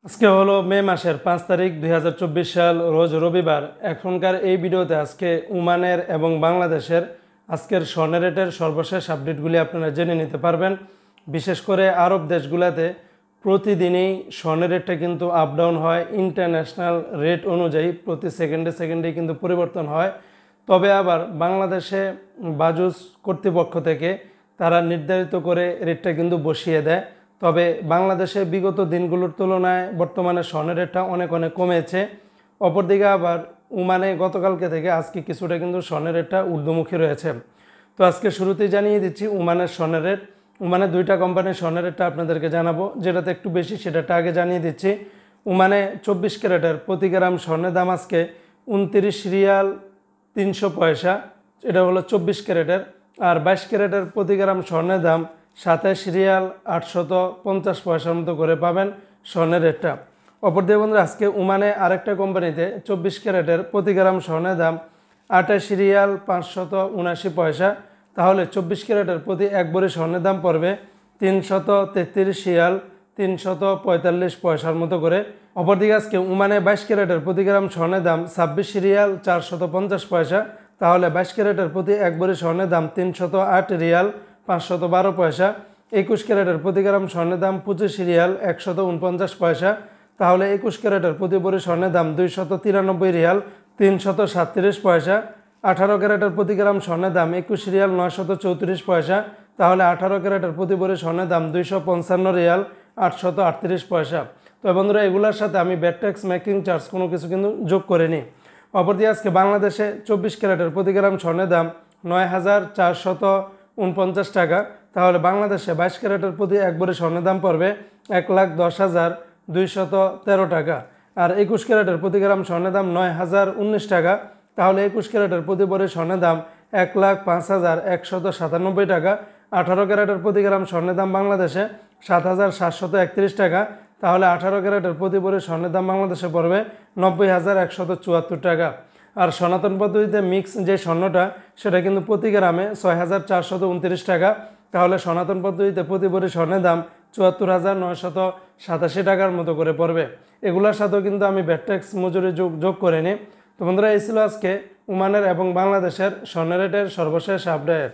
আজকে হলো মে মাসের 5 তারিখ 2024 সাল, রোজ রবিবার। এখনকার এই ভিডিওতে আজকে ওমানের এবং বাংলাদেশের আজকের স্বর্ণের রেটের সর্বশেষ আপডেটগুলি আপনারা জেনে নিতে পারবেন। বিশেষ করে আরব দেশগুলোতে প্রতিদিনই স্বর্ণের রেটটা কিন্তু আপ ডাউন হয়, ইন্টারন্যাশনাল রেট অনুযায়ী প্রতি সেকেন্ডে সেকেন্ডে কিন্তু পরিবর্তন হয়। তবে আবার বাংলাদেশে বাজুস কর্তৃপক্ষ থেকে তারা নির্ধারিত করে রেটটা কিন্তু বসিয়ে দেয়। তবে বাংলাদেশে বিগত দিনগুলোর তুলনায় বর্তমানে স্বর্ণের রেটটা অনেক কমেছে। অপরদিকে আবার ওমানে গতকালকে থেকে আজকে কিছুটা কিন্তু স্বর্ণের রেটটা ঊর্ধ্বমুখী রয়েছে। তো আজকে শুরুতেই জানিয়ে দিচ্ছি ওমানের স্বর্ণের রেট। ওমানে দুইটা কোম্পানির স্বর্ণের রেটটা আপনাদেরকে জানাবো, যেটাতে একটু বেশি সেটাটা আগে জানিয়ে দিচ্ছি। ওমানে 24 ক্যারেটের প্রতি গ্রাম স্বর্ণের দাম আজকে 29 রিয়াল 300 পয়সা, এটা হলো 24 ক্যারেটের। আর 22 ক্যারেটের প্রতি গ্রাম স্বর্ণের দাম 27 রিয়াল 850 পয়সার মতো করে পাবেন স্বর্ণের রেটটা। অপরদিকে বন্ধুরা, আজকে ওমানে আরেকটা কোম্পানিতে 24 ক্যারেটের প্রতি গ্রাম স্বর্ণের দাম 28 রিয়াল 579 পয়সা। তাহলে 24 ক্যারেটের প্রতি এক ভরি স্বর্ণের দাম পড়বে 333 রিয়াল 345 পয়সার মতো করে। অপরদিকে আজকে ওমানে 22 ক্যারেটের প্রতি গ্রাম স্বর্ণের দাম 26 রিয়াল 450 পয়সা। তাহলে 22 ক্যারেটের প্রতি এক ভরি স্বর্ণের দাম 308 রিয়াল 512 পয়সা। 21 ক্যারেটের প্রতি গ্রাম স্বর্ণের দাম 25 রিয়াল 149 পয়সা। তাহলে 21 ক্যারেটের প্রতি ভরি স্বর্ণের দাম 293 রিয়াল 337 পয়সা। 18 ক্যারেটের প্রতি গ্রাম স্বর্ণের দাম 21 রিয়াল 934 পয়সা। তাহলে 18 ক্যারেটের প্রতি ভরি স্বর্ণের দাম 255 রিয়াল 838 পয়সা। তো বন্ধুরা, এগুলোর সাথে আমি ভ্যাট ট্যাক্স মেকিং চার্জ কোনো কিছু কিন্তু যোগ করিনি। অপরদিকে আজকে বাংলাদেশে 24 ক্যারেটের প্রতি গ্রাম স্বর্ণের দাম 9449 টাকা। তাহলে বাংলাদেশে 22 ক্যারেটের প্রতি এক ভরি স্বর্ণের দাম পড়বে 1,10,213 টাকা। আর 21 ক্যারেটের প্রতি গ্রাম স্বর্ণের দাম 9,019 টাকা। তাহলে 21 ক্যারেটের প্রতি ভরি স্বর্ণের দাম 1,05,197 টাকা। 18 ক্যারেটের প্রতি গ্রাম স্বর্ণের দাম বাংলাদেশে 7,731 টাকা। তাহলে 18 ক্যারেটের প্রতি ভরি স্বর্ণের দাম বাংলাদেশে পড়বে 90,174 টাকা। আর সনাতন পদ্ধতিতে মিক্স যে স্বর্ণটা, সেটা কিন্তু প্রতি গ্রামে 6,429 টাকা। তাহলে সনাতন পদ্ধতিতে প্রতি ভরি স্বর্ণের দাম 74,987 টাকার মতো করে পড়বে। এগুলোর সাথেও কিন্তু আমি ভ্যাট ট্যাক্স মজুরি যোগ করে নিই। তো বন্ধুরা, এই ছিল আজকে ওমানের এবং বাংলাদেশের স্বর্ণের রেটের সর্বশেষ আপডেট।